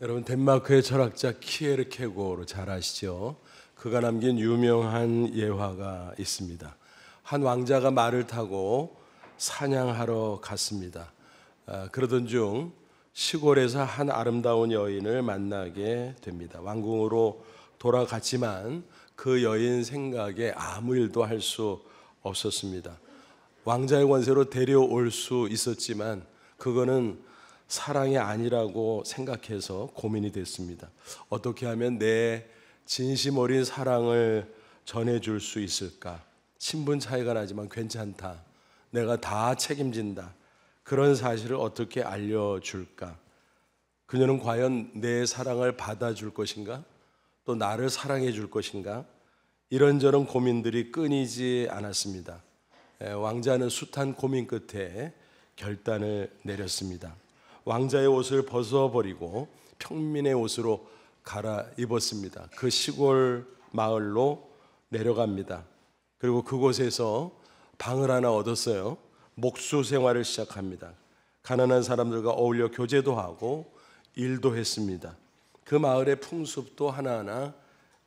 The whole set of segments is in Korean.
여러분, 덴마크의 철학자 키에르케고르 잘 아시죠? 그가 남긴 유명한 예화가 있습니다. 한 왕자가 말을 타고 사냥하러 갔습니다. 그러던 중 시골에서 한 아름다운 여인을 만나게 됩니다. 왕궁으로 돌아갔지만 그 여인 생각에 아무 일도 할 수 없었습니다. 왕자의 권세로 데려올 수 있었지만 그거는 사랑이 아니라고 생각해서 고민이 됐습니다. 어떻게 하면 내 진심 어린 사랑을 전해줄 수 있을까? 신분 차이가 나지만 괜찮다. 내가 다 책임진다. 그런 사실을 어떻게 알려줄까? 그녀는 과연 내 사랑을 받아줄 것인가? 또 나를 사랑해 줄 것인가? 이런저런 고민들이 끊이지 않았습니다. 왕자는 숱한 고민 끝에 결단을 내렸습니다. 왕자의 옷을 벗어버리고 평민의 옷으로 갈아입었습니다. 그 시골 마을로 내려갑니다. 그리고 그곳에서 방을 하나 얻었어요. 목수 생활을 시작합니다. 가난한 사람들과 어울려 교제도 하고 일도 했습니다. 그 마을의 풍습도 하나하나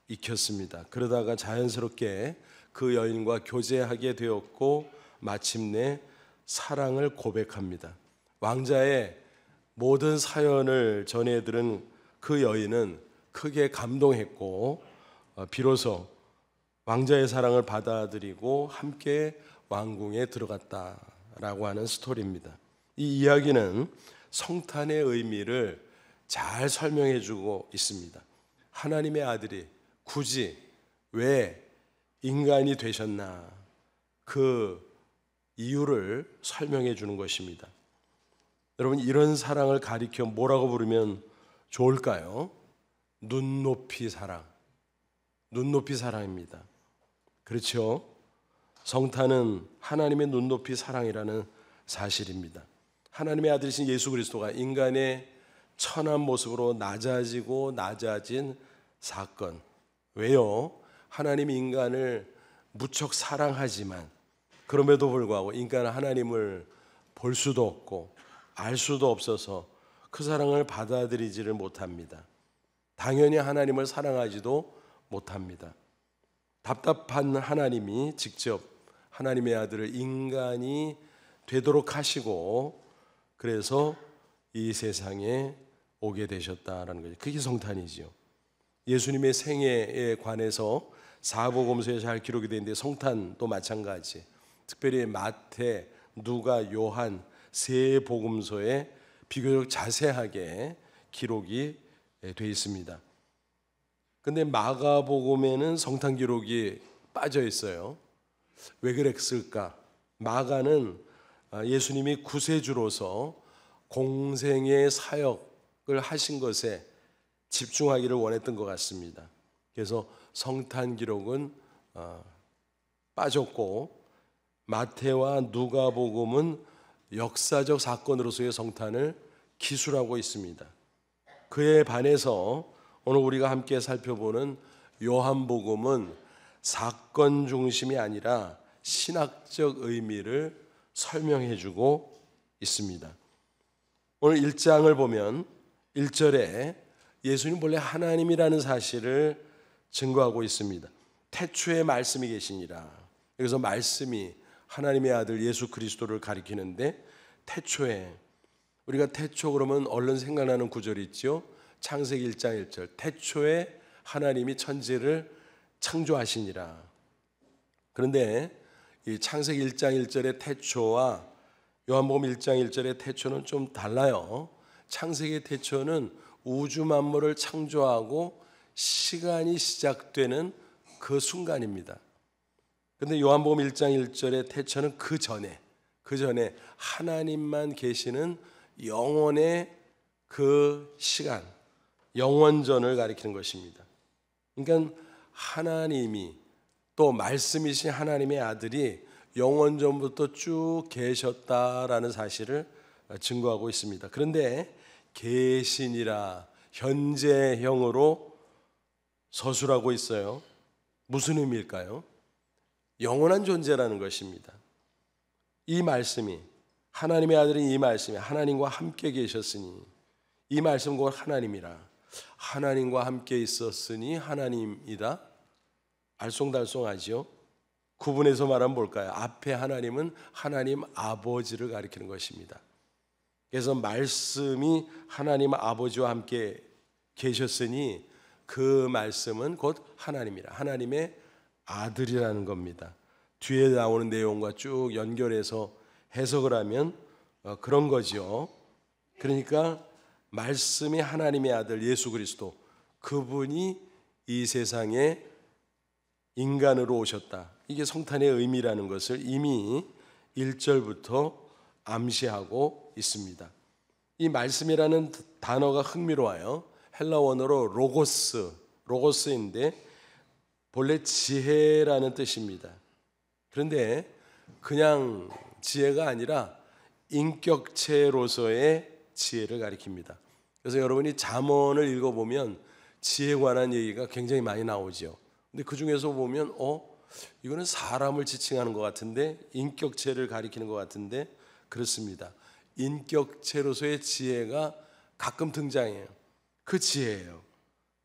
익혔습니다. 그러다가 자연스럽게 그 여인과 교제하게 되었고 마침내 사랑을 고백합니다. 왕자의 모든 사연을 전해들은 그 여인은 크게 감동했고 비로소 왕자의 사랑을 받아들이고 함께 왕궁에 들어갔다라고 하는 스토리입니다. 이 이야기는 성탄의 의미를 잘 설명해 주고 있습니다. 하나님의 아들이 굳이 왜 인간이 되셨나, 그 이유를 설명해 주는 것입니다. 여러분, 이런 사랑을 가리켜 뭐라고 부르면 좋을까요? 눈높이 사랑. 눈높이 사랑입니다. 그렇죠? 성탄은 하나님의 눈높이 사랑이라는 사실입니다. 하나님의 아들이신 예수 그리스도가 인간의 천한 모습으로 낮아지고 낮아진 사건. 왜요? 하나님이 인간을 무척 사랑하지만 그럼에도 불구하고 인간은 하나님을 볼 수도 없고 알 수도 없어서 그 사랑을 받아들이지를 못합니다. 당연히 하나님을 사랑하지도 못합니다. 답답한 하나님이 직접 하나님의 아들을 인간이 되도록 하시고 그래서 이 세상에 오게 되셨다라는 거죠. 그게 성탄이지요. 예수님의 생애에 관해서 사복음서에 잘 기록이 되어 있는데 성탄도 마찬가지. 특별히 마태, 누가, 요한 세 복음서에 비교적 자세하게 기록이 되어 있습니다. 근데 마가복음에는 성탄 기록이 빠져 있어요. 왜 그랬을까? 마가는 예수님이 구세주로서 공생의 사역을 하신 것에 집중하기를 원했던 것 같습니다. 그래서 성탄 기록은 빠졌고 마태와 누가복음은 역사적 사건으로서의 성탄을 기술하고 있습니다. 그에 반해서 오늘 우리가 함께 살펴보는 요한복음은 사건 중심이 아니라 신학적 의미를 설명해 주고 있습니다. 오늘 1장을 보면 1절에 예수님 본래 하나님이라는 사실을 증거하고 있습니다. 태초에 말씀이 계시니라. 여기서 말씀이 하나님의 아들 예수 그리스도를 가리키는데 태초에, 우리가 태초 그러면 얼른 생각나는 구절이 있죠. 창세기 1장 1절 태초에 하나님이 천지를 창조하시니라. 그런데 이 창세기 1장 1절의 태초와 요한복음 1장 1절의 태초는 좀 달라요. 창세기의 태초는 우주 만물을 창조하고 시간이 시작되는 그 순간입니다. 그런데 요한복음 1장 1절의 태초는 그 전에 하나님만 계시는 영원의 그 시간, 영원전을 가리키는 것입니다. 그러니까 하나님이 또 말씀이신 하나님의 아들이 영원전부터 쭉 계셨다라는 사실을 증거하고 있습니다. 그런데 계시니라 현재형으로 서술하고 있어요. 무슨 의미일까요? 영원한 존재라는 것입니다. 이 말씀이, 하나님의 아들인 이 말씀이 하나님과 함께 계셨으니 이 말씀 곧 하나님이라. 하나님과 함께 있었으니 하나님이다. 알쏭달쏭하죠. 구분해서 말하면 뭘까요? 앞에 하나님은 하나님 아버지를 가리키는 것입니다. 그래서 말씀이 하나님 아버지와 함께 계셨으니 그 말씀은 곧 하나님이라. 하나님의 아들이라는 겁니다. 뒤에 나오는 내용과 쭉 연결해서 해석을 하면 그런 거죠. 그러니까 말씀이 하나님의 아들 예수 그리스도, 그분이 이 세상에 인간으로 오셨다. 이게 성탄의 의미라는 것을 이미 1절부터 암시하고 있습니다. 이 말씀이라는 단어가 흥미로워요. 헬라 원어로 로고스인데 본래 지혜라는 뜻입니다. 그런데 그냥 지혜가 아니라 인격체로서의 지혜를 가리킵니다. 그래서 여러분이 잠언을 읽어보면 지혜에 관한 얘기가 굉장히 많이 나오죠. 근데 그 중에서 보면 이거는 사람을 지칭하는 것 같은데, 인격체를 가리키는 것 같은데, 그렇습니다. 인격체로서의 지혜가 가끔 등장해요. 그 지혜예요.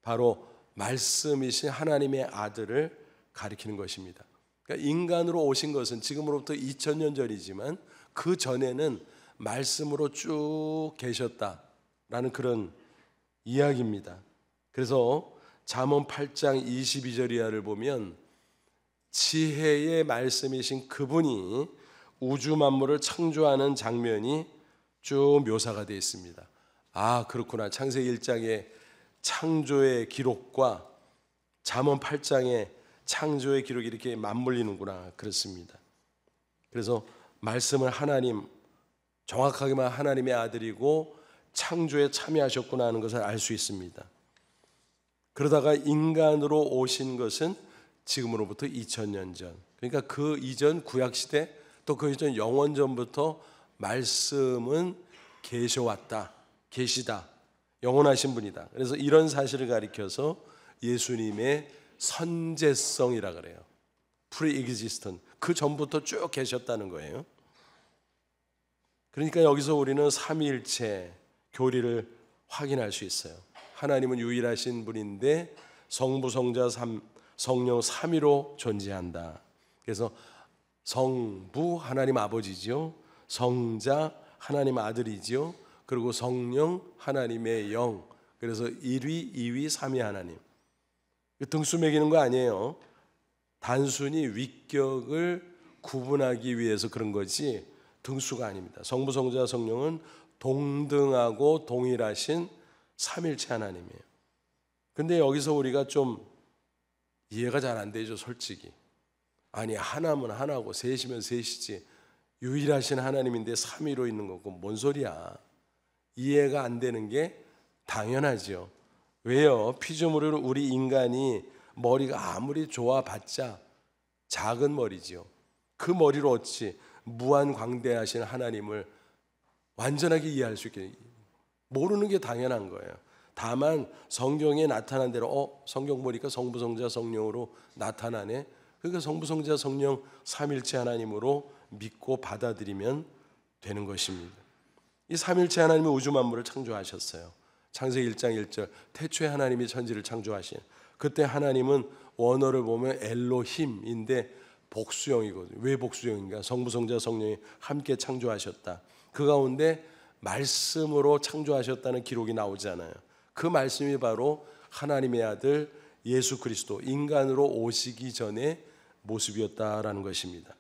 바로 말씀이신 하나님의 아들을 가리키는 것입니다. 그러니까 인간으로 오신 것은 지금으로부터 2000년 전이지만 그 전에는 말씀으로 쭉 계셨다라는 그런 이야기입니다. 그래서 잠언 8장 22절 이하를 보면 지혜의 말씀이신 그분이 우주 만물을 창조하는 장면이 쭉 묘사가 되어 있습니다. 아, 그렇구나. 창세기 1장의 창조의 기록과 잠언 8장의 창조의 기록이 이렇게 맞물리는구나. 그렇습니다. 그래서 말씀을 정확하게만 하나님의 아들이고 창조에 참여하셨구나 하는 것을 알 수 있습니다. 그러다가 인간으로 오신 것은 지금으로부터 2000년 전, 그러니까 그 이전 구약시대, 또 그 이전 영원전부터 말씀은 계시다, 영원하신 분이다. 그래서 이런 사실을 가리켜서 예수님의 선제성이라 그래요. pre-existent, 그 전부터 쭉 계셨다는 거예요. 그러니까 여기서 우리는 삼위일체 교리를 확인할 수 있어요. 하나님은 유일하신 분인데 성부, 성자, 성령 삼위로 존재한다. 그래서 성부 하나님 아버지죠, 성자 하나님 아들이죠, 그리고 성령 하나님의 영. 그래서 1위, 2위, 3위 하나님. 등수 매기는 거 아니에요. 단순히 위격을 구분하기 위해서 그런 거지 등수가 아닙니다. 성부, 성자, 성령은 동등하고 동일하신 삼일체 하나님이에요. 근데 여기서 우리가 좀 이해가 잘 안 되죠, 솔직히. 아니, 하나면 하나고 셋이면 셋이지 유일하신 하나님인데 삼위로 있는 거고 뭔 소리야. 이해가 안 되는 게 당연하죠. 왜요? 피조물은 우리 인간이 머리가 아무리 좋아봤자 작은 머리지요. 그 머리로 어찌 무한광대하신 하나님을 완전하게 이해할 수 있게, 모르는 게 당연한 거예요. 다만 성경에 나타난 대로 성경 보니까 성부, 성자, 성령으로 나타나네. 그러니까 성부, 성자, 성령 삼일체 하나님으로 믿고 받아들이면 되는 것입니다. 이 삼일체 하나님이 우주 만물을 창조하셨어요. 창세기 1장 1절 태초에 하나님이 천지를 창조하신, 그때 하나님은 원어를 보면 엘로힘인데 복수형이거든요. 왜 복수형인가? 성부, 성자, 성령이 함께 창조하셨다. 그 가운데 말씀으로 창조하셨다는 기록이 나오잖아요. 그 말씀이 바로 하나님의 아들 예수 그리스도, 인간으로 오시기 전의 모습이었다라는 것입니다.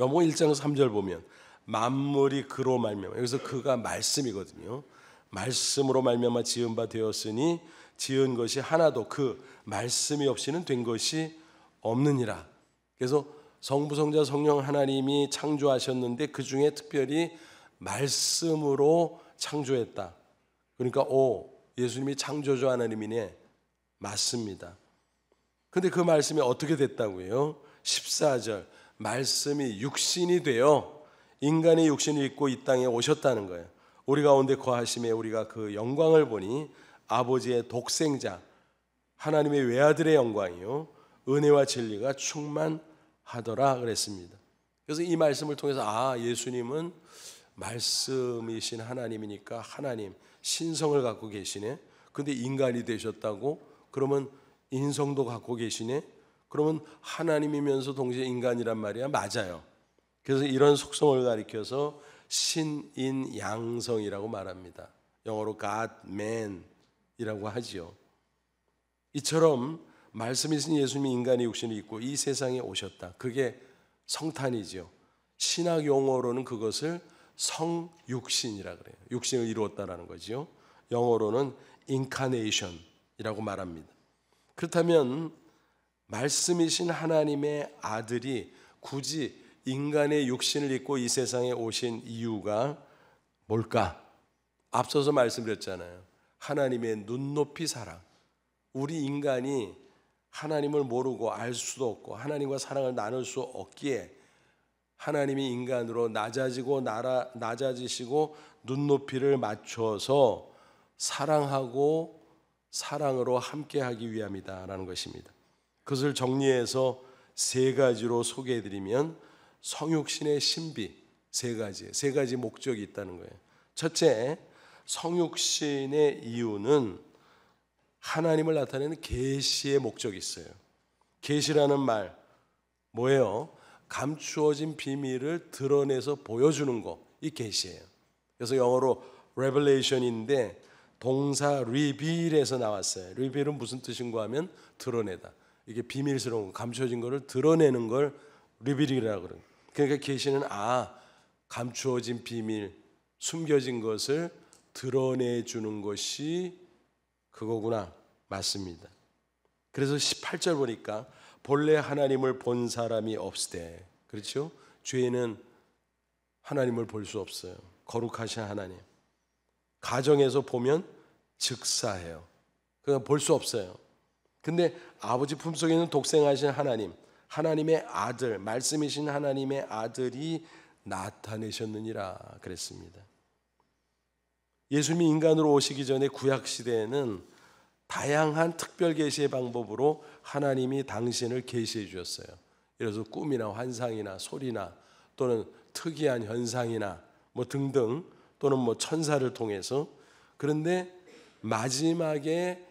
요한복음 1장 3절 보면 만물이 그로 말미암아, 여기서 그가 말씀이거든요. 말씀으로 말미암아 지은 바 되었으니 지은 것이 하나도 그 말씀이 없이는 된 것이 없느니라. 그래서 성부, 성자, 성령 하나님이 창조하셨는데 그 중에 특별히 말씀으로 창조했다. 그러니까 예수님이 창조주 하나님이네. 맞습니다. 근데 그 말씀이 어떻게 됐다고요? 14절 말씀이 육신이 되어 인간의 육신을 입고 이 땅에 오셨다는 거예요. 우리 가운데 거하심에 우리가 그 영광을 보니 아버지의 독생자 하나님의 외아들의 영광이요 은혜와 진리가 충만하더라 그랬습니다. 그래서 이 말씀을 통해서 예수님은 말씀이신 하나님이니까 하나님, 신성을 갖고 계시네. 근데 인간이 되셨다고? 그러면 인성도 갖고 계시네. 그러면 하나님이면서 동시에 인간이란 말이야. 맞아요. 그래서 이런 속성을 가리켜서 신인 양성이라고 말합니다. 영어로 God man이라고 하지요. 이처럼 말씀이신 예수님이 인간의 육신을 입고 이 세상에 오셨다. 그게 성탄이죠. 신학 용어로는 그것을 성육신이라 그래요. 육신을 이루었다라는 거죠. 영어로는 incarnation이라고 말합니다. 그렇다면 말씀이신 하나님의 아들이 굳이 인간의 육신을 입고 이 세상에 오신 이유가 뭘까? 앞서서 말씀드렸잖아요. 하나님의 눈높이 사랑. 우리 인간이 하나님을 모르고 알 수도 없고 하나님과 사랑을 나눌 수 없기에 하나님이 인간으로 낮아지시고 눈높이를 맞춰서 사랑하고 사랑으로 함께하기 위함이다라는 것입니다. 그것을 정리해서 세 가지로 소개해드리면 성육신의 신비 세 가지 목적이 있다는 거예요. 첫째, 성육신의 이유는 하나님을 나타내는 계시의 목적이 있어요. 계시라는 말 뭐예요? 감추어진 비밀을 드러내서 보여주는 거, 이 계시예요. 그래서 영어로 revelation인데 동사 reveal에서 나왔어요. reveal은 무슨 뜻인가 하면 드러내다. 이게 비밀스러운 감추어진 것을 드러내는 걸 reveal이라고 그래요. 그러니까 계시는 감추어진 비밀, 숨겨진 것을 드러내주는 것이 그거구나. 맞습니다. 그래서 18절 보니까 본래 하나님을 본 사람이 없으되, 그렇죠? 죄는 하나님을 볼 수 없어요. 거룩하신 하나님. 가정에서 보면 즉사해요. 그냥 볼 수 없어요. 근데 아버지 품속에 있는 독생하신 하나님, 하나님의 아들, 말씀이신 하나님의 아들이 나타내셨느니라 그랬습니다. 예수님이 인간으로 오시기 전에 구약 시대에는 다양한 특별 계시의 방법으로 하나님이 당신을 계시해 주셨어요. 예를 들어서 꿈이나 환상이나 소리나 또는 특이한 현상이나 뭐 등등 또는 뭐 천사를 통해서. 그런데 마지막에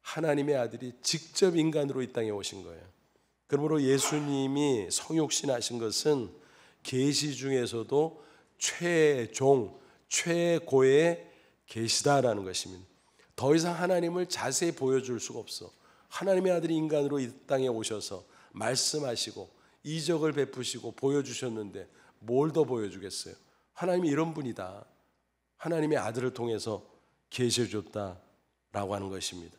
하나님의 아들이 직접 인간으로 이 땅에 오신 거예요. 그러므로 예수님이 성육신하신 것은 계시 중에서도 최고의 계시다라는 것입니다. 더 이상 하나님을 자세히 보여줄 수가 없어. 하나님의 아들이 인간으로 이 땅에 오셔서 말씀하시고 이적을 베푸시고 보여주셨는데 뭘 더 보여주겠어요? 하나님이 이런 분이다. 하나님의 아들을 통해서 계시해 줬다라고 하는 것입니다.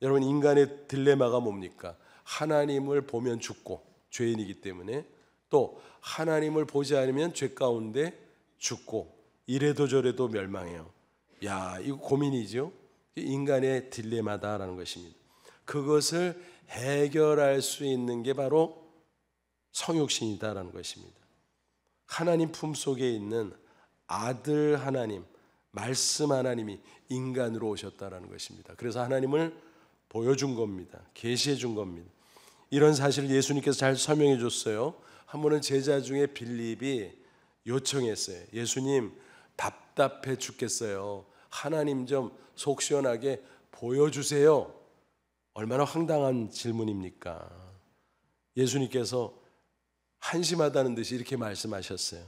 여러분, 인간의 딜레마가 뭡니까? 하나님을 보면 죽고 죄인이기 때문에, 또 하나님을 보지 않으면 죄 가운데 죽고 이래도 저래도 멸망해요. 야, 이거 고민이죠. 인간의 딜레마다라는 것입니다. 그것을 해결할 수 있는 게 바로 성육신이다라는 것입니다. 하나님 품속에 있는 아들 하나님, 말씀 하나님이 인간으로 오셨다라는 것입니다. 그래서 하나님을 보여준 겁니다. 계시해 준 겁니다. 이런 사실을 예수님께서 잘 설명해 줬어요. 한 번은 제자 중에 빌립이 요청했어요. 예수님, 답답해 죽겠어요. 하나님 좀 속 시원하게 보여주세요. 얼마나 황당한 질문입니까? 예수님께서 한심하다는 듯이 이렇게 말씀하셨어요.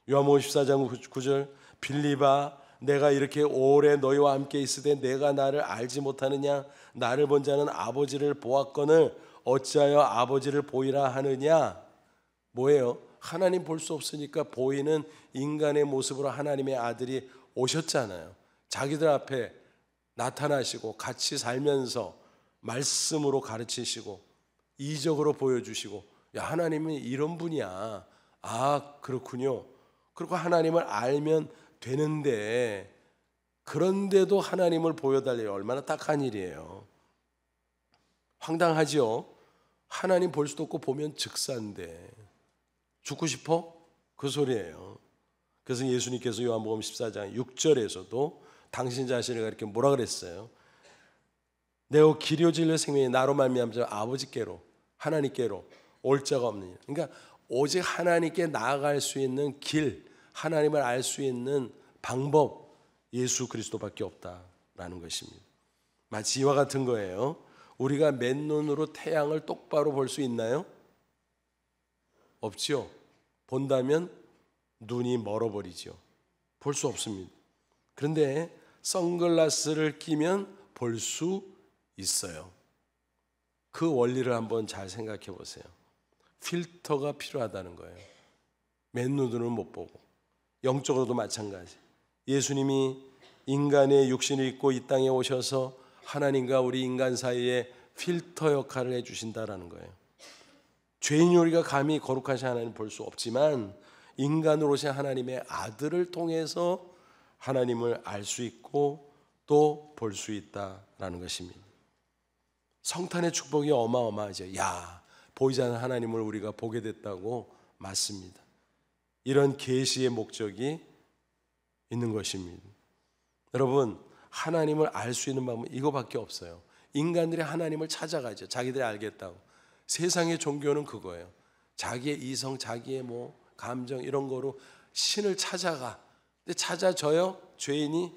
요한복음 14장 9절, 빌립아, 내가 이렇게 오래 너희와 함께 있으되 내가 나를 알지 못하느냐? 나를 본 자는 아버지를 보았거늘 어찌하여 아버지를 보이라 하느냐? 뭐예요? 하나님 볼 수 없으니까 보이는 인간의 모습으로 하나님의 아들이 오셨잖아요. 자기들 앞에 나타나시고 같이 살면서 말씀으로 가르치시고 이적으로 보여주시고, 야, 하나님은 이런 분이야. 아, 그렇군요. 그리고 하나님을 알면 되는데, 그런데도 하나님을 보여달래요. 얼마나 딱한 일이에요. 황당하지요. 하나님 볼 수도 없고 보면 즉사인데 죽고 싶어? 그 소리예요. 그래서 예수님께서 요한복음 14장 6절에서도 당신 자신을 이렇게 뭐라 그랬어요? 내가 길이요 진리요 생명이 나로 말미암아 아버지께로, 하나님께로 올 자가 없느니라. 그러니까 오직 하나님께 나아갈 수 있는 길, 하나님을 알 수 있는 방법, 예수 그리스도밖에 없다라는 것입니다. 마치 이와 같은 거예요. 우리가 맨눈으로 태양을 똑바로 볼 수 있나요? 없죠. 본다면 눈이 멀어버리죠. 볼 수 없습니다. 그런데 선글라스를 끼면 볼 수 있어요. 그 원리를 한번 잘 생각해 보세요. 필터가 필요하다는 거예요. 맨눈으로는 못 보고. 영적으로도 마찬가지. 예수님이 인간의 육신을 입고 이 땅에 오셔서 하나님과 우리 인간 사이에 필터 역할을 해주신다라는 거예요. 죄인 우리가 감히 거룩하신 하나님을 볼 수 없지만 인간으로 오신 하나님의 아들을 통해서 하나님을 알 수 있고 또 볼 수 있다라는 것입니다. 성탄의 축복이 어마어마하죠. 보이지 않는 하나님을 우리가 보게 됐다고 맞습니다. 이런 계시의 목적이 있는 것입니다. 여러분, 하나님을 알 수 있는 방법은 이거밖에 없어요. 인간들이 하나님을 찾아가죠. 자기들이 알겠다고. 세상의 종교는 그거예요. 자기의 이성, 자기의 감정 이런 거로 신을 찾아가. 근데 찾아져요? 죄인이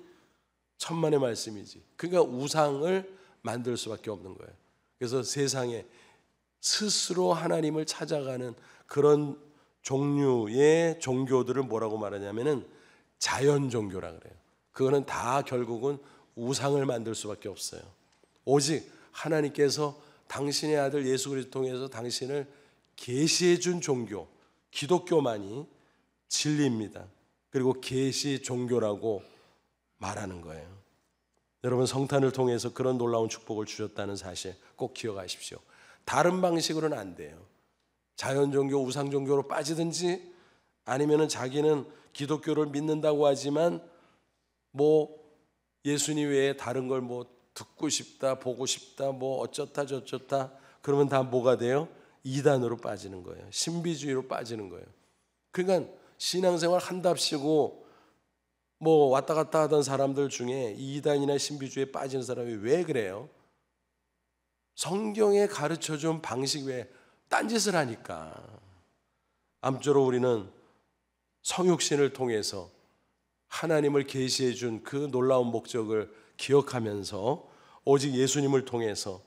천만의 말씀이지. 그러니까 우상을 만들 수밖에 없는 거예요. 그래서 세상에 스스로 하나님을 찾아가는 그런 종류의 종교들을 뭐라고 말하냐면은 자연 종교라 그래요. 그거는 다 결국은 우상을 만들 수밖에 없어요. 오직 하나님께서 당신의 아들 예수 그리스도 통해서 당신을 계시해 준 종교, 기독교만이 진리입니다. 그리고 계시 종교라고 말하는 거예요. 여러분, 성탄을 통해서 그런 놀라운 축복을 주셨다는 사실 꼭 기억하십시오. 다른 방식으로는 안 돼요. 자연 종교, 우상 종교로 빠지든지 아니면은 자기는 기독교를 믿는다고 하지만 예수님 외에 다른 걸 듣고 싶다, 보고 싶다, 어쩌다 저쩌다 그러면 다 뭐가 돼요? 이단으로 빠지는 거예요. 신비주의로 빠지는 거예요. 그러니까 신앙생활 한답시고 왔다 갔다 하던 사람들 중에 이단이나 신비주의에 빠지는 사람이 왜 그래요? 성경에 가르쳐준 방식 외에 딴짓을 하니까. 아무쪼록 우리는 성육신을 통해서 하나님을 계시해 준 그 놀라운 목적을 기억하면서 오직 예수님을 통해서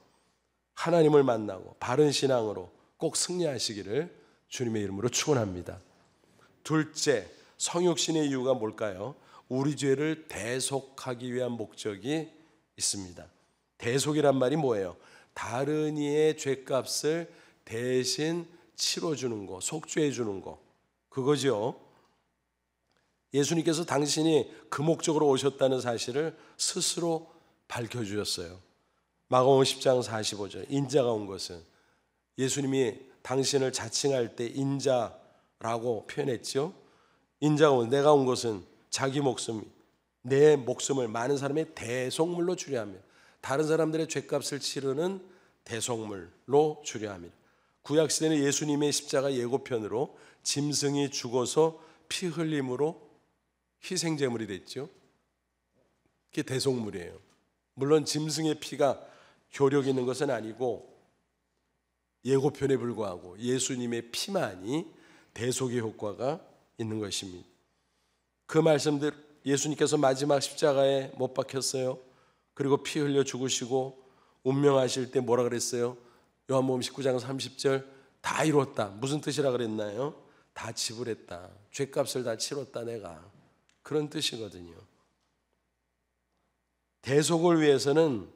하나님을 만나고 바른 신앙으로 꼭 승리하시기를 주님의 이름으로 축원합니다. 둘째, 성육신의 이유가 뭘까요? 우리 죄를 대속하기 위한 목적이 있습니다. 대속이란 말이 뭐예요? 다른 이의 죄값을 대신 치러주는 거, 속죄해 주는 거, 그거죠. 예수님께서 당신이 그 목적으로 오셨다는 사실을 스스로 밝혀주셨어요. 마가복음 10장 45절, 인자가 온 것은, 예수님이 당신을 자칭할 때 인자라고 표현했죠. 인자가 온, 내가 온 것은 자기 목숨, 내 목숨을 많은 사람의 대속물로 주려 합니다. 다른 사람들의 죄값을 치르는 대속물로 주려 합니다. 구약시대는 예수님의 십자가 예고편으로 짐승이 죽어서 피 흘림으로 희생제물이 됐죠. 그게 대속물이에요. 물론 짐승의 피가 효력 있는 것은 아니고 예고편에 불과하고 예수님의 피만이 대속의 효과가 있는 것입니다. 그 말씀들, 예수님께서 마지막 십자가에 못 박혔어요. 그리고 피 흘려 죽으시고 운명하실 때 뭐라 그랬어요? 요한복음 19장 30절, 다 이뤘다. 무슨 뜻이라 그랬나요? 다 지불했다. 죄값을 다 치렀다 내가. 그런 뜻이거든요. 대속을 위해서는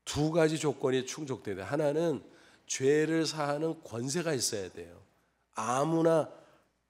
두 가지 조건이 충족돼야 돼요. 하나는 죄를 사하는 권세가 있어야 돼요. 아무나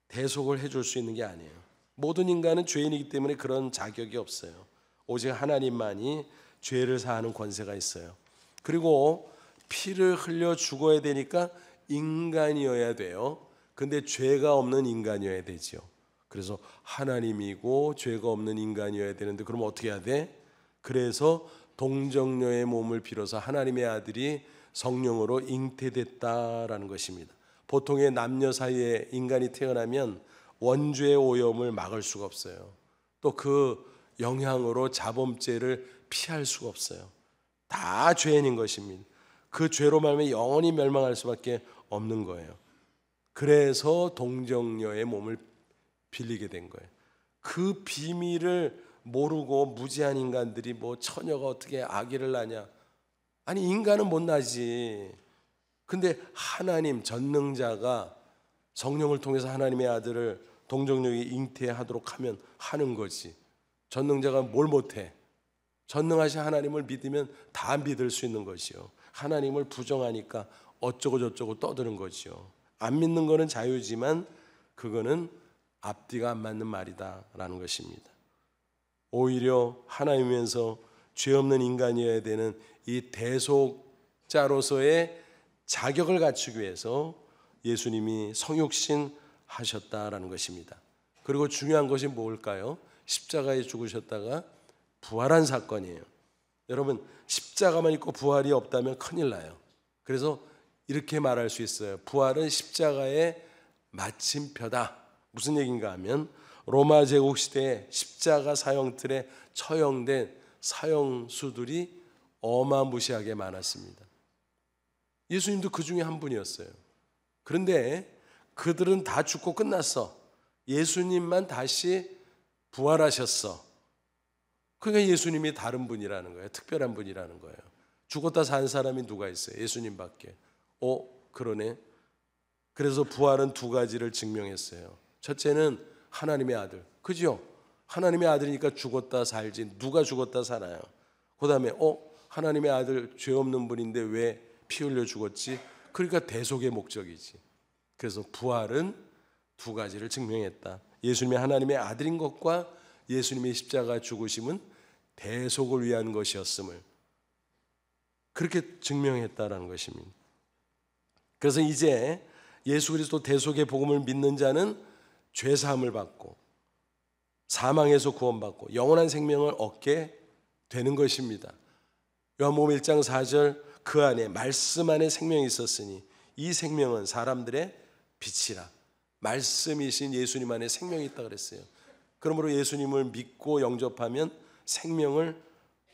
대속을 해줄 수 있는 게 아니에요. 모든 인간은 죄인이기 때문에 그런 자격이 없어요. 오직 하나님만이 죄를 사하는 권세가 있어요. 그리고 피를 흘려 죽어야 되니까 인간이어야 돼요. 근데 죄가 없는 인간이어야 되죠. 그래서 하나님이고 죄가 없는 인간이어야 되는데 그럼 어떻게 해야 돼? 그래서 동정녀의 몸을 빌어서 하나님의 아들이 성령으로 잉태됐다라는 것입니다. 보통의 남녀 사이에 인간이 태어나면 원죄의 오염을 막을 수가 없어요. 또 그 영향으로 자범죄를 피할 수가 없어요. 다 죄인인 것입니다. 그 죄로 말미암아 영원히 멸망할 수밖에 없는 거예요. 그래서 동정녀의 몸을 빌리게 된 거예요. 그 비밀을 모르고 무지한 인간들이 뭐 처녀가 어떻게 아기를 낳냐. 아니 인간은 못 나지. 근데 하나님 전능자가 성령을 통해서 하나님의 아들을 동정녀에게 잉태하도록 하면 하는 거지. 전능자가 뭘 못해? 전능하신 하나님을 믿으면 다 믿을 수 있는 것이요. 하나님을 부정하니까 어쩌고 저쩌고 떠드는 거지요. 안 믿는 거는 자유지만 그거는 앞뒤가 안 맞는 말이다라는 것입니다. 오히려 하나님이면서 죄 없는 인간이어야 되는 이 대속자로서의 자격을 갖추기 위해서 예수님이 성육신 하셨다라는 것입니다. 그리고 중요한 것이 뭘까요? 십자가에 죽으셨다가 부활한 사건이에요. 여러분 십자가만 있고 부활이 없다면 큰일 나요. 그래서 이렇게 말할 수 있어요. 부활은 십자가의 마침표다. 무슨 얘기인가 하면 로마 제국 시대에 십자가 사형틀에 처형된 사형수들이 어마무시하게 많았습니다. 예수님도 그 중에 한 분이었어요. 그런데 그들은 다 죽고 끝났어. 예수님만 다시 부활하셨어. 그러니까 예수님이 다른 분이라는 거예요. 특별한 분이라는 거예요. 죽었다 산 사람이 누가 있어요? 예수님밖에. 그러네. 그래서 부활은 두 가지를 증명했어요. 첫째는 하나님의 아들. 그죠? 하나님의 아들이니까 죽었다 살지. 누가 죽었다 살아요. 그 다음에 하나님의 아들 죄 없는 분인데 왜 피 흘려 죽었지? 그러니까 대속의 목적이지. 그래서 부활은 두 가지를 증명했다. 예수님이 하나님의 아들인 것과 예수님의 십자가 죽으심은 대속을 위한 것이었음을 그렇게 증명했다라는 것입니다. 그래서 이제 예수 그리스도 대속의 복음을 믿는 자는 죄 사함을 받고 사망에서 구원받고 영원한 생명을 얻게 되는 것입니다. 요한복음 1장 4절 그 안에 말씀 안에 생명이 있었으니 이 생명은 사람들의 빛이라. 말씀이신 예수님 안에 생명이 있다 그랬어요. 그러므로 예수님을 믿고 영접하면 생명을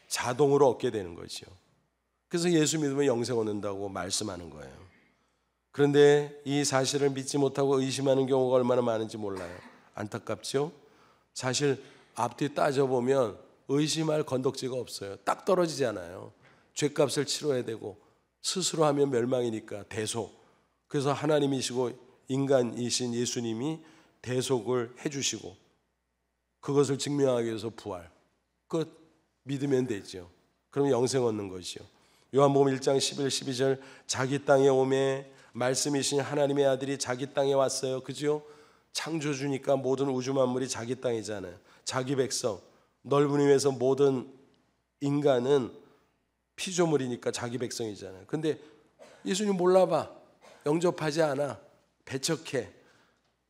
자동으로 얻게 되는 거죠. 그래서 예수 믿으면 영생 얻는다고 말씀하는 거예요. 그런데 이 사실을 믿지 못하고 의심하는 경우가 얼마나 많은지 몰라요. 안타깝죠? 사실 앞뒤 따져보면 의심할 건덕지가 없어요. 딱 떨어지잖아요. 죄값을 치러야 되고 스스로 하면 멸망이니까 대속. 그래서 하나님이시고 인간이신 예수님이 대속을 해주시고 그것을 증명하기 위해서 부활. 끝. 믿으면 되죠. 그럼 영생 얻는 것이요. 요한복음 1장 11, 12절 자기 땅에 오매 말씀이신 하나님의 아들이 자기 땅에 왔어요. 그죠? 창조주니까 모든 우주 만물이 자기 땅이잖아요. 자기 백성. 넓은 힘에서 모든 인간은 피조물이니까 자기 백성이잖아요. 근데 예수님 몰라봐. 영접하지 않아. 배척해.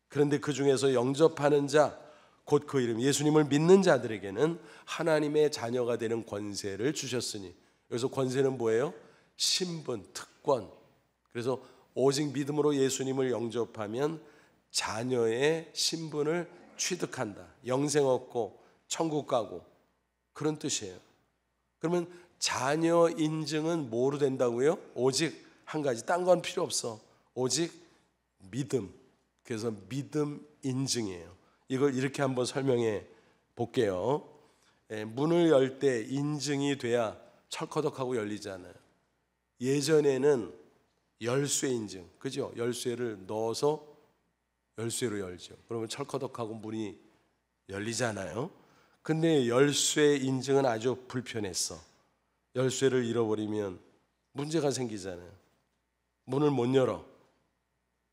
그런데 그 중에서 영접하는 자, 곧 그 이름 예수님을 믿는 자들에게는 하나님의 자녀가 되는 권세를 주셨으니 여기서 권세는 뭐예요? 신분, 특권. 그래서 오직 믿음으로 예수님을 영접하면 자녀의 신분을 취득한다. 영생 얻고 천국 가고 그런 뜻이에요. 그러면 자녀 인증은 뭐로 된다고요? 오직 한 가지, 딴 건 필요 없어. 오직 믿음. 그래서 믿음 인증이에요. 이걸 이렇게 한번 설명해 볼게요. 문을 열 때 인증이 돼야 철커덕하고 열리잖아요. 예전에는 열쇠 인증, 그죠? 열쇠를 넣어서 열쇠로 열죠. 그러면 철커덕하고 문이 열리잖아요. 근데 열쇠 인증은 아주 불편했어. 열쇠를 잃어버리면 문제가 생기잖아요. 문을 못 열어.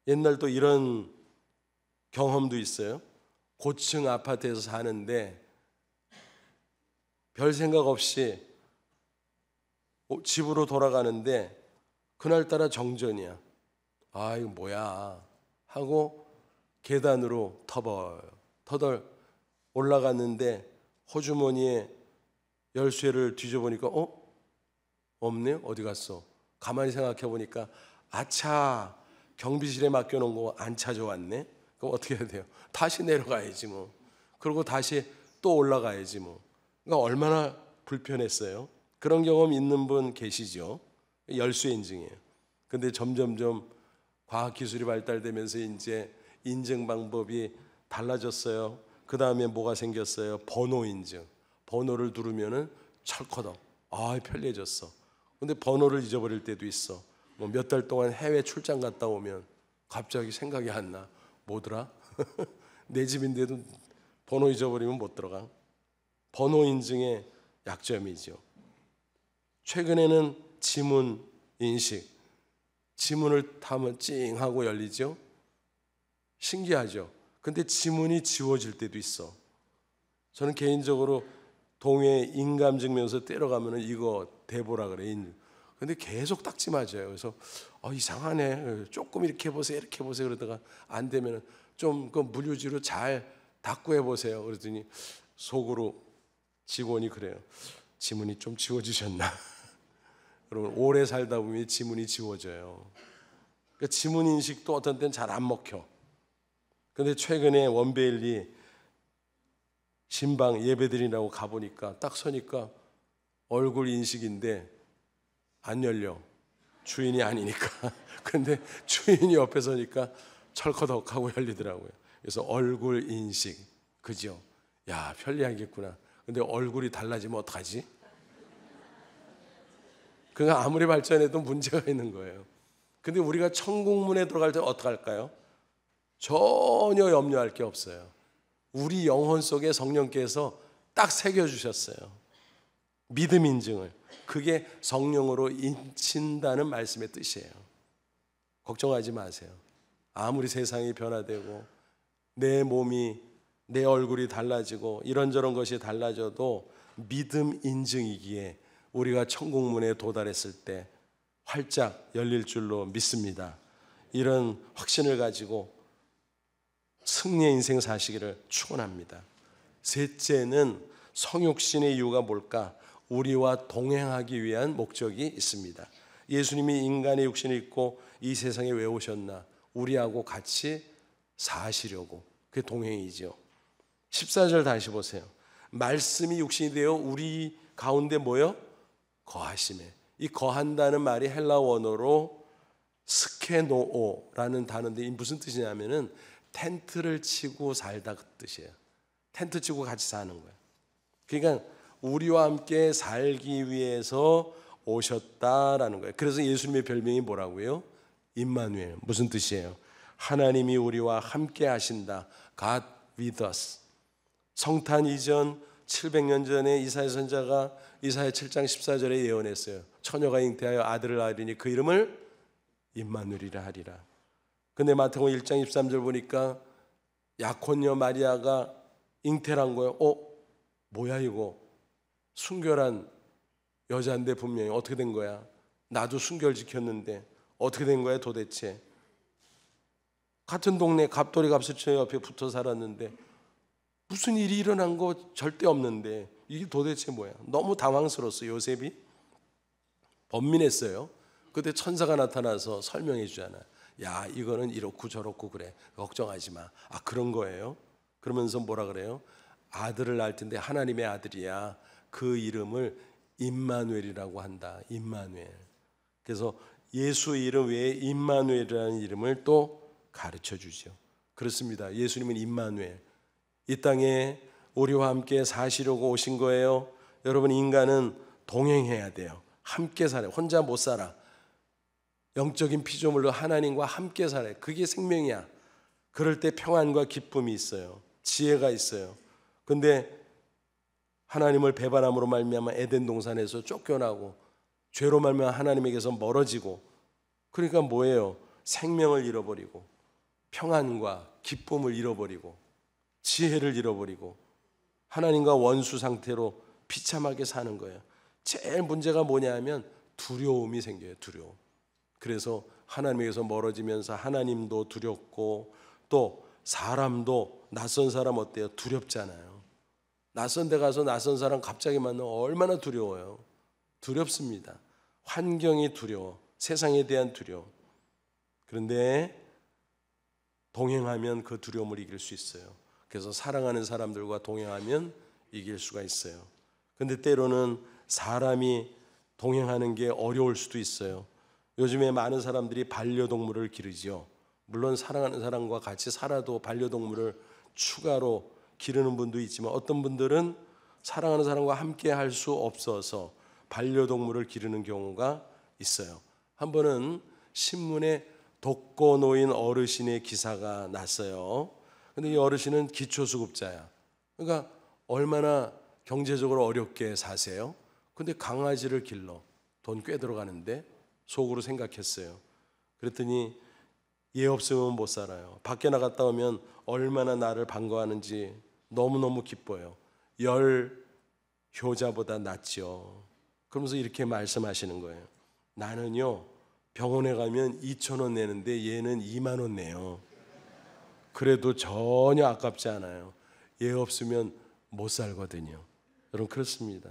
옛날 또 이런 경험도 있어요. 고층 아파트에서 사는데 별 생각 없이 집으로 돌아가는데 그날따라 정전이야. 아 이거 뭐야 하고 계단으로 터덜 올라갔는데 호주머니에 열쇠를 뒤져보니까 없네? 어디 갔어? 가만히 생각해 보니까 아차 경비실에 맡겨놓은 거 안 찾아왔네? 그럼 어떻게 해야 돼요? 다시 내려가야지 뭐. 그리고 다시 또 올라가야지 뭐. 그러니까 얼마나 불편했어요. 그런 경험 있는 분 계시죠? 열쇠 인증이에요. 근데 점점점 과학기술이 발달되면서 이제 인증 방법이 달라졌어요. 그 다음에 뭐가 생겼어요? 번호 인증. 번호를 누르면은 철커덕 편리해졌어. 근데 번호를 잊어버릴 때도 있어. 뭐 몇 달 동안 해외 출장 갔다 오면 갑자기 생각이 안 나. 뭐더라? 내 집인데도 번호 잊어버리면 못 들어가. 번호 인증의 약점이죠. 최근에는 지문 인식, 지문을 타면 찡 하고 열리죠. 신기하죠. 근데 지문이 지워질 때도 있어. 저는 개인적으로 동해 인감증명서 떼러가면 이거 대보라 그래. 근데 계속 딱지 맞아요. 그래서 이상하네. 조금 이렇게 해보세요, 이렇게 해보세요. 그러다가 안 되면 좀 그 물유지로 잘 닦고 해보세요. 그랬더니 속으로 직원이 그래요. 지문이 좀 지워지셨나? 여러분, 오래 살다 보면 지문이 지워져요. 그러니까 지문 인식도 어떤 때는 잘 안 먹혀. 근데 최근에 원베일리 신방 예배드리라고 가보니까 딱 서니까 얼굴 인식인데 안 열려. 주인이 아니니까. 근데 주인이 옆에 서니까 철커덕하고 열리더라고요. 그래서 얼굴 인식, 그죠? 야, 편리하겠구나. 근데 얼굴이 달라지면 어떡하지? 그가 아무리 발전해도 문제가 있는 거예요. 근데 우리가 천국문에 들어갈 때 어떡할까요? 전혀 염려할 게 없어요. 우리 영혼 속에 성령께서 딱 새겨주셨어요. 믿음 인증을. 그게 성령으로 인친다는 말씀의 뜻이에요. 걱정하지 마세요. 아무리 세상이 변화되고 내 몸이, 내 얼굴이 달라지고 이런저런 것이 달라져도 믿음 인증이기에 우리가 천국문에 도달했을 때 활짝 열릴 줄로 믿습니다. 이런 확신을 가지고 승리의 인생 사시기를 축원합니다. 셋째는 성육신의 이유가 뭘까? 우리와 동행하기 위한 목적이 있습니다. 예수님이 인간의 육신을 입고 이 세상에 왜 오셨나? 우리하고 같이 사시려고. 그게 동행이죠. 14절 다시 보세요. 말씀이 육신이 되어 우리 가운데 뭐요? 거하시네. 이 거한다는 말이 헬라 원어로 스케노오라는 단어인데 이 무슨 뜻이냐면은 텐트를 치고 살다 그 뜻이에요. 텐트 치고 같이 사는 거예요. 그러니까 우리와 함께 살기 위해서 오셨다라는 거예요. 그래서 예수님의 별명이 뭐라고요? 임마누엘. 무슨 뜻이에요? 하나님이 우리와 함께 하신다. God with us. 성탄 이전 700년 전에 이사야 선지자가 이사야 7장 14절에 예언했어요. 처녀가 잉태하여 아들을 낳으리니 그 이름을 임마누엘이라 하리라. 근데 마태복음 1장 23절 보니까 약혼녀 마리아가 잉태를 한 거예요. 뭐야 이거? 순결한 여자인데 분명히 어떻게 된 거야? 나도 순결 지켰는데 어떻게 된 거야 도대체? 같은 동네 갑돌이 갑수처 옆에 붙어 살았는데 무슨 일이 일어난 거 절대 없는데 이게 도대체 뭐야? 너무 당황스러웠어요. 요셉이 번민했어요. 그때 천사가 나타나서 설명해 주잖아요. 야, 이거는 이렇고 저렇고 그래. 걱정하지 마. 그런 거예요? 그러면서 뭐라 그래요? 아들을 낳을 텐데 하나님의 아들이야. 그 이름을 임마누엘이라고 한다. 임마누엘. 그래서 예수의 이름 외에 임마누엘이라는 이름을 또 가르쳐 주죠. 그렇습니다. 예수님은 임마누엘. 이 땅에 우리와 함께 사시려고 오신 거예요. 여러분, 인간은 동행해야 돼요. 함께 살아요. 혼자 못 살아. 영적인 피조물로 하나님과 함께 살아요. 그게 생명이야. 그럴 때 평안과 기쁨이 있어요. 지혜가 있어요. 근데 하나님을 배반함으로 말미암아 에덴 동산에서 쫓겨나고 죄로 말미암아 하나님에게서 멀어지고, 그러니까 뭐예요? 생명을 잃어버리고 평안과 기쁨을 잃어버리고 지혜를 잃어버리고 하나님과 원수 상태로 비참하게 사는 거예요. 제일 문제가 뭐냐면 두려움이 생겨요. 두려움. 그래서 하나님에게서 멀어지면서 하나님도 두렵고 또 사람도, 낯선 사람 어때요? 두렵잖아요. 낯선 데 가서 낯선 사람 갑자기 만나면 얼마나 두려워요. 두렵습니다. 환경이 두려워. 세상에 대한 두려움. 그런데 동행하면 그 두려움을 이길 수 있어요. 그래서 사랑하는 사람들과 동행하면 이길 수가 있어요. 근데 때로는 사람이 동행하는 게 어려울 수도 있어요. 요즘에 많은 사람들이 반려동물을 기르지요. 물론 사랑하는 사람과 같이 살아도 반려동물을 추가로 기르는 분도 있지만 어떤 분들은 사랑하는 사람과 함께 할 수 없어서 반려동물을 기르는 경우가 있어요. 한 번은 신문에 독거 노인 어르신의 기사가 났어요. 근데 이 어르신은 기초수급자야. 그러니까 얼마나 경제적으로 어렵게 사세요. 근데 강아지를 길러 돈 꽤 들어가는데 속으로 생각했어요. 그랬더니 얘 없으면 못 살아요. 밖에 나갔다 오면 얼마나 나를 반가워하는지 너무너무 기뻐요. 열 효자보다 낫죠. 그러면서 이렇게 말씀하시는 거예요. 나는요 병원에 가면 2,000원 내는데 얘는 2만 원 내요. 그래도 전혀 아깝지 않아요. 얘 없으면 못 살거든요. 여러분 그렇습니다.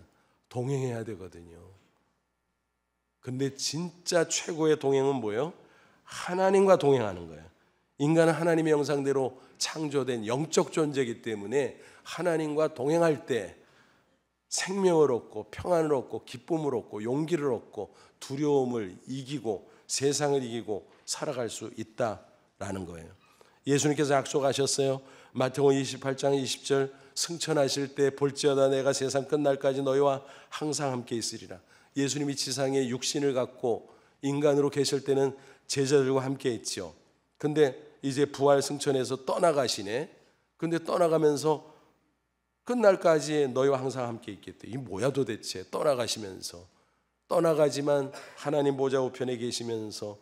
동행해야 되거든요. 근데 진짜 최고의 동행은 뭐예요? 하나님과 동행하는 거예요. 인간은 하나님의 형상대로 창조된 영적 존재이기 때문에 하나님과 동행할 때 생명을 얻고 평안을 얻고 기쁨을 얻고 용기를 얻고 두려움을 이기고 세상을 이기고 살아갈 수 있다라는 거예요. 예수님께서 약속하셨어요. 마태복음 28장 20절 승천하실 때 볼지어다 내가 세상 끝날까지 너희와 항상 함께 있으리라. 예수님이 지상에 육신을 갖고 인간으로 계실 때는 제자들과 함께 있죠. 근데 이제 부활 승천해서 떠나가시네. 근데 떠나가면서 끝날까지 너희와 항상 함께 있겠대. 이 뭐야 도대체. 떠나가시면서 떠나가지만 하나님 보좌 우편에 계시면서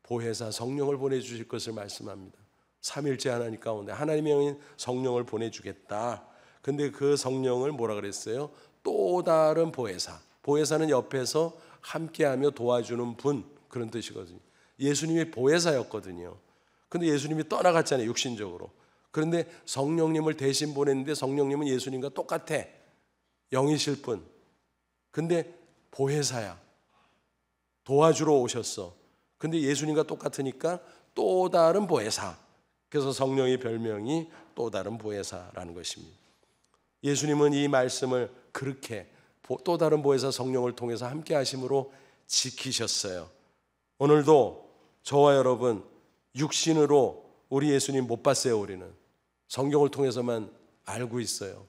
보혜사 성령을 보내주실 것을 말씀합니다. 삼일째 하나님 가운데 하나님의 영인 성령을 보내주겠다. 근데 그 성령을 뭐라 그랬어요? 또 다른 보혜사. 보혜사는 옆에서 함께하며 도와주는 분, 그런 뜻이거든요. 예수님이 보혜사였거든요. 근데 예수님이 떠나갔잖아요, 육신적으로. 그런데 성령님을 대신 보냈는데 성령님은 예수님과 똑같아. 영이실 분. 근데 보혜사야. 도와주러 오셨어. 근데 예수님과 똑같으니까 또 다른 보혜사. 그래서 성령의 별명이 또 다른 보혜사라는 것입니다. 예수님은 이 말씀을 그렇게 또 다른 보혜사 성령을 통해서 함께 하심으로 지키셨어요. 오늘도 저와 여러분 육신으로 우리 예수님 못 봤어요. 우리는 성경을 통해서만 알고 있어요.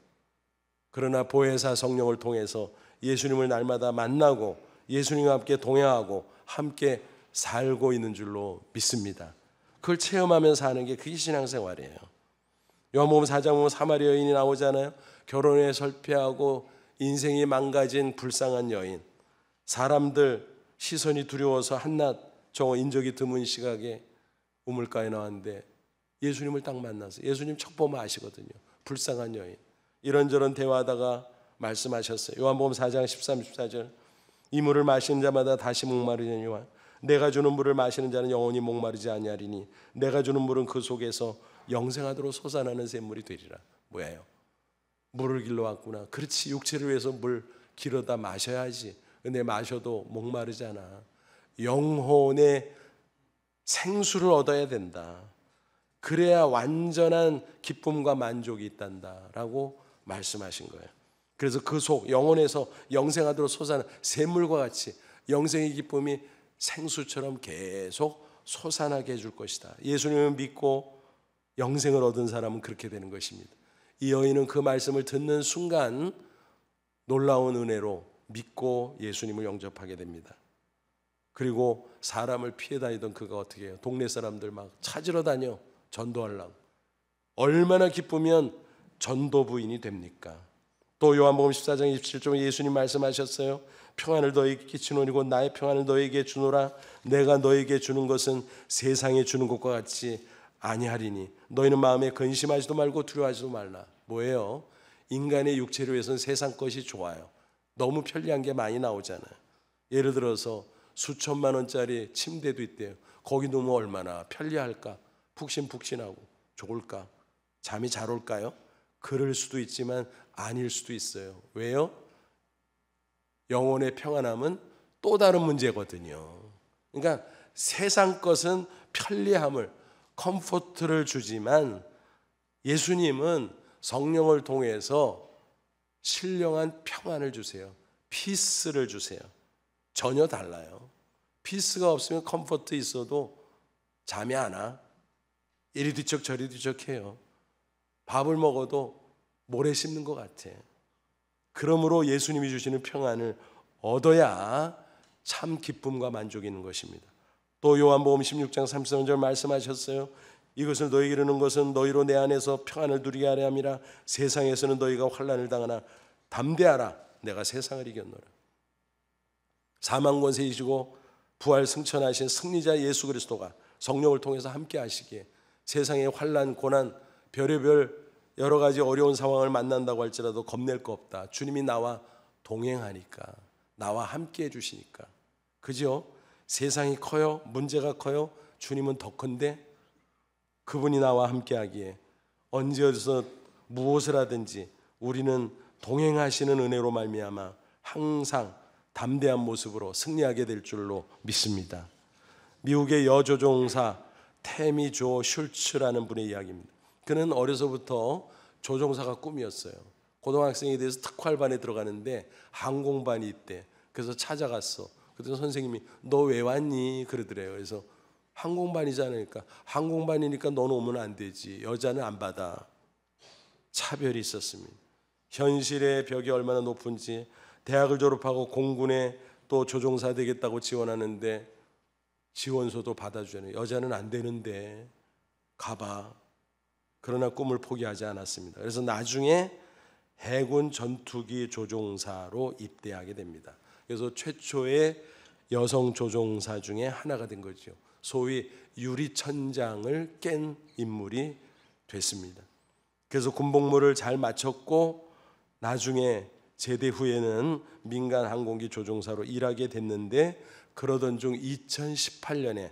그러나 보혜사 성령을 통해서 예수님을 날마다 만나고 예수님과 함께 동행하고 함께 살고 있는 줄로 믿습니다. 그걸 체험하면서 사는 게 그게 신앙생활이에요. 요한복음 4장 보면 사마리아 여인이 나오잖아요. 결혼에 실패하고 인생이 망가진 불쌍한 여인. 사람들 시선이 두려워서 한낱 저 인적이 드문 시각에 우물가에 나왔는데 예수님을 딱 만나서 예수님 척 보면 아시거든요. 불쌍한 여인. 이런저런 대화하다가 말씀하셨어요. 요한복음 4장 13, 14절 이 물을 마시는 자마다 다시 목마르려니와 내가 주는 물을 마시는 자는 영원히 목마르지 아니하리니 내가 주는 물은 그 속에서 영생하도록 솟아나는 샘물이 되리라. 뭐예요? 물을 길러왔구나. 그렇지, 육체를 위해서 물 길어다 마셔야지. 근데 마셔도 목마르잖아. 영혼의 생수를 얻어야 된다. 그래야 완전한 기쁨과 만족이 있단다라고 말씀하신 거예요. 그래서 그 속 영혼에서 영생하도록 솟아나는 샘물과 같이 영생의 기쁨이 생수처럼 계속 솟아나게 해줄 것이다. 예수님을 믿고 영생을 얻은 사람은 그렇게 되는 것입니다. 이 여인은 그 말씀을 듣는 순간 놀라운 은혜로 믿고 예수님을 영접하게 됩니다. 그리고 사람을 피해 다니던 그가 어떻게 해요? 동네 사람들 막 찾으러 다녀. 전도하려고. 얼마나 기쁘면 전도부인이 됩니까? 또 요한복음 14장 27절 예수님 말씀하셨어요. 평안을 너희에게 끼치노니 곧 나의 평안을 너희에게 주노라. 내가 너희에게 주는 것은 세상에 주는 것과 같이 아니하리니 너희는 마음에 근심하지도 말고 두려워하지도 말라. 뭐예요? 인간의 육체를 위해서는 세상 것이 좋아요. 너무 편리한 게 많이 나오잖아요. 예를 들어서 수천만 원짜리 침대도 있대요. 거기 누우면 얼마나 편리할까? 푹신푹신하고 좋을까? 잠이 잘 올까요? 그럴 수도 있지만 아닐 수도 있어요. 왜요? 영혼의 평안함은 또 다른 문제거든요. 그러니까 세상 것은 편리함을, 컴포트를 주지만 예수님은 성령을 통해서 신령한 평안을 주세요. 피스를 주세요. 전혀 달라요. 피스가 없으면 컴포트 있어도 잠이 안 와. 이리 뒤척 저리 뒤척해요. 밥을 먹어도 모래 씹는 것 같아. 그러므로 예수님이 주시는 평안을 얻어야 참 기쁨과 만족이 있는 것입니다. 또 요한복음 16장 33절 말씀하셨어요. 이것을 너희에게 이르는 것은 너희로 내 안에서 평안을 누리게 하려 함이라. 세상에서는 너희가 환난을 당하나 담대하라, 내가 세상을 이겼노라. 사망 권세이시고 부활 승천하신 승리자 예수 그리스도가 성령을 통해서 함께 하시기에 세상의 환난, 고난, 별의별 여러 가지 어려운 상황을 만난다고 할지라도 겁낼 거 없다. 주님이 나와 동행하니까, 나와 함께 해주시니까. 그죠? 세상이 커요, 문제가 커요, 주님은 더 큰데 그분이 나와 함께 하기에 언제 어디서 무엇을 하든지 우리는 동행하시는 은혜로 말미암아 항상 담대한 모습으로 승리하게 될 줄로 믿습니다. 미국의 여조종사 태미 조 슐츠라는 분의 이야기입니다. 그는 어려서부터 조종사가 꿈이었어요. 고등학생이 돼서 특활반에 들어가는데 항공반이 있대. 그래서 찾아갔어. 그래서 선생님이 너 왜 왔니? 그러더래요. 그래서 항공반이잖아요. 그러니까 항공반이니까 너는 오면 안 되지. 여자는 안 받아. 차별이 있었습니다. 현실의 벽이 얼마나 높은지, 대학을 졸업하고 공군에 또 조종사 되겠다고 지원하는데 지원서도 받아주잖아요. 여자는 안 되는데 가봐. 그러나 꿈을 포기하지 않았습니다. 그래서 나중에 해군 전투기 조종사로 입대하게 됩니다. 그래서 최초의 여성 조종사 중에 하나가 된 거죠. 소위 유리천장을 깬 인물이 됐습니다. 그래서 군복무를 잘 마쳤고 나중에 제대 후에는 민간 항공기 조종사로 일하게 됐는데, 그러던 중 2018년에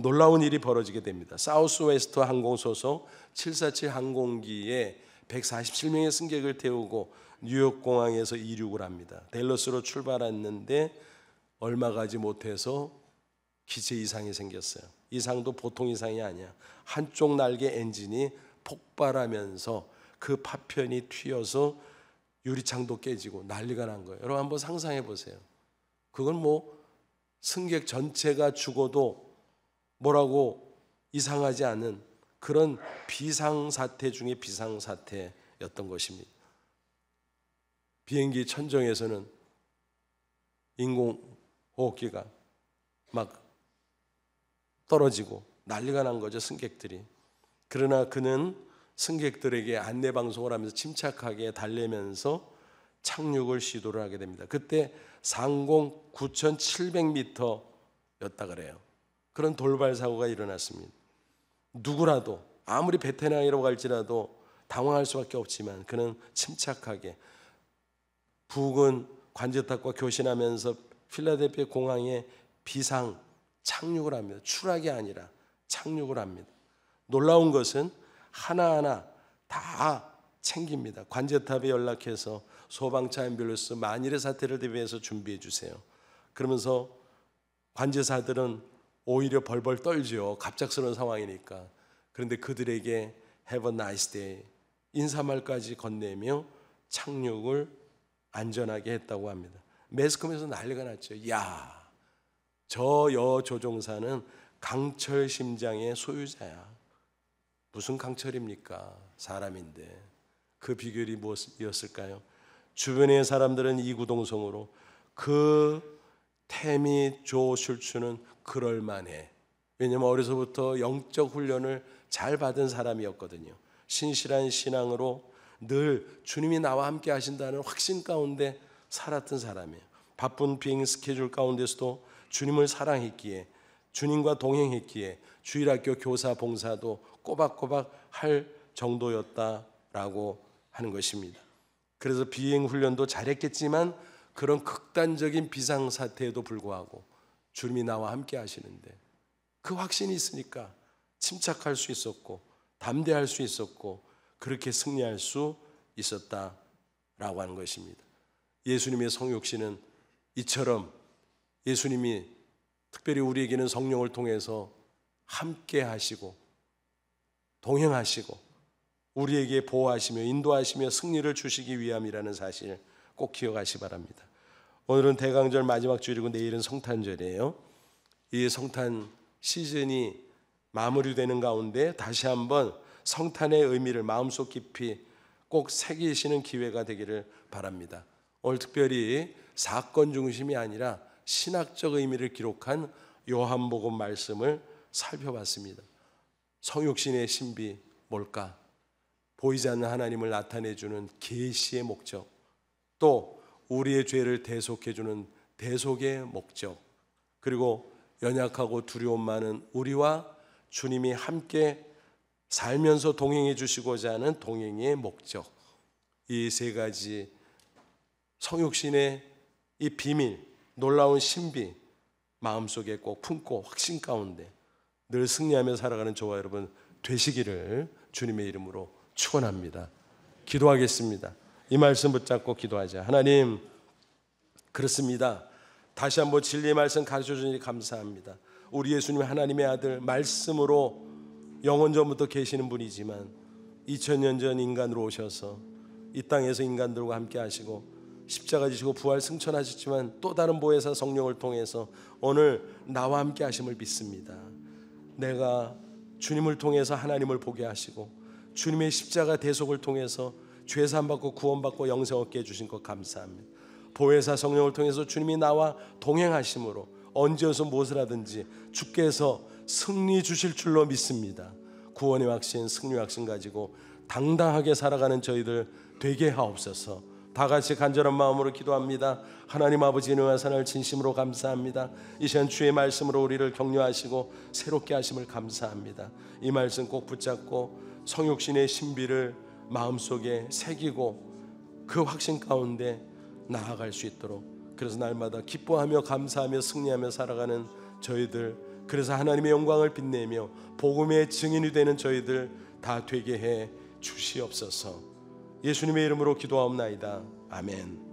놀라운 일이 벌어지게 됩니다. 사우스웨스트 항공 소속 747 항공기에 147명의 승객을 태우고 뉴욕 공항에서 이륙을 합니다. 댈러스로 출발했는데 얼마 가지 못해서 기체 이상이 생겼어요. 이상도 보통 이상이 아니야. 한쪽 날개 엔진이 폭발하면서 그 파편이 튀어서 유리창도 깨지고 난리가 난 거예요. 여러분 한번 상상해 보세요. 그건 뭐 승객 전체가 죽어도 뭐라고 이상하지 않은 그런 비상사태 중에 비상사태였던 것입니다. 비행기 천정에서는 인공호흡기가 막 떨어지고 난리가 난 거죠, 승객들이. 그러나 그는 승객들에게 안내방송을 하면서 침착하게 달래면서 착륙을 시도를 하게 됩니다. 그때 상공 9,700m였다 그래요. 그런 돌발 사고가 일어났습니다. 누구라도 아무리 베테랑이라고 할지라도 당황할 수밖에 없지만 그는 침착하게 부근 관제탑과 교신하면서 필라델피아 공항에 비상 착륙을 합니다. 추락이 아니라 착륙을 합니다. 놀라운 것은 하나하나 다 챙깁니다. 관제탑에 연락해서 소방차 앰뷸런스 만일의 사태를 대비해서 준비해 주세요. 그러면서 관제사들은 오히려 벌벌 떨죠. 갑작스러운 상황이니까. 그런데 그들에게 Have a nice day 인사말까지 건네며 착륙을 안전하게 했다고 합니다. 매스컴에서 난리가 났죠. 야, 저 여조종사는 강철 심장의 소유자야. 무슨 강철입니까? 사람인데. 그 비결이 무엇이었을까요? 주변의 사람들은 이구동성으로 그 태미 조 슐츠는 그럴만해. 왜냐하면 어려서부터 영적 훈련을 잘 받은 사람이었거든요. 신실한 신앙으로 늘 주님이 나와 함께 하신다는 확신 가운데 살았던 사람이에요. 바쁜 비행 스케줄 가운데서도 주님을 사랑했기에, 주님과 동행했기에 주일학교 교사 봉사도 꼬박꼬박 할 정도였다라고 하는 것입니다. 그래서 비행 훈련도 잘했겠지만 그런 극단적인 비상사태에도 불구하고 주님이 나와 함께 하시는데 그 확신이 있으니까 침착할 수 있었고 담대할 수 있었고 그렇게 승리할 수 있었다라고 하는 것입니다. 예수님의 성육신은 이처럼 예수님이 특별히 우리에게는 성령을 통해서 함께 하시고 동행하시고 우리에게 보호하시며 인도하시며 승리를 주시기 위함이라는 사실 꼭 기억하시기 바랍니다. 오늘은 대강절 마지막 주일이고 내일은 성탄절이에요. 이 성탄 시즌이 마무리되는 가운데 다시 한번 성탄의 의미를 마음속 깊이 꼭 새기시는 기회가 되기를 바랍니다. 오늘 특별히 사건 중심이 아니라 신학적 의미를 기록한 요한복음 말씀을 살펴봤습니다. 성육신의 신비 뭘까? 보이지 않는 하나님을 나타내주는 계시의 목적, 또 우리의 죄를 대속해주는 대속의 목적, 그리고 연약하고 두려움 많은 우리와 주님이 함께 살면서 동행해 주시고자 하는 동행의 목적, 이 세 가지 성육신의 이 비밀, 놀라운 신비 마음속에 꼭 품고 확신 가운데 늘 승리하며 살아가는 저와 여러분 되시기를 주님의 이름으로 축원합니다. 기도하겠습니다. 이 말씀 붙잡고 기도하자. 하나님, 그렇습니다. 다시 한번 진리의 말씀 가르쳐 주니 감사합니다. 우리 예수님 하나님의 아들, 말씀으로 영원전부터 계시는 분이지만 2000년 전 인간으로 오셔서 이 땅에서 인간들과 함께 하시고 십자가 지시고 부활 승천하셨지만 또 다른 보혜사 성령을 통해서 오늘 나와 함께 하심을 믿습니다. 내가 주님을 통해서 하나님을 보게 하시고 주님의 십자가 대속을 통해서 죄사함 받고 구원받고 영생 얻게 해주신 것 감사합니다. 보혜사 성령을 통해서 주님이 나와 동행하심으로 언제 어디서 무엇을 하든지 주께서 승리 주실 줄로 믿습니다. 구원의 확신, 승리의 확신 가지고 당당하게 살아가는 저희들 되게 하옵소서. 다 같이 간절한 마음으로 기도합니다. 하나님 아버지 은혜와 사랑을 진심으로 감사합니다. 이 시간 주의 말씀으로 우리를 격려하시고 새롭게 하심을 감사합니다. 이 말씀 꼭 붙잡고 성육신의 신비를 마음속에 새기고 그 확신 가운데 나아갈 수 있도록, 그래서 날마다 기뻐하며 감사하며 승리하며 살아가는 저희들, 그래서 하나님의 영광을 빛내며 복음의 증인이 되는 저희들 다 되게 해 주시옵소서. 예수님의 이름으로 기도하옵나이다. 아멘.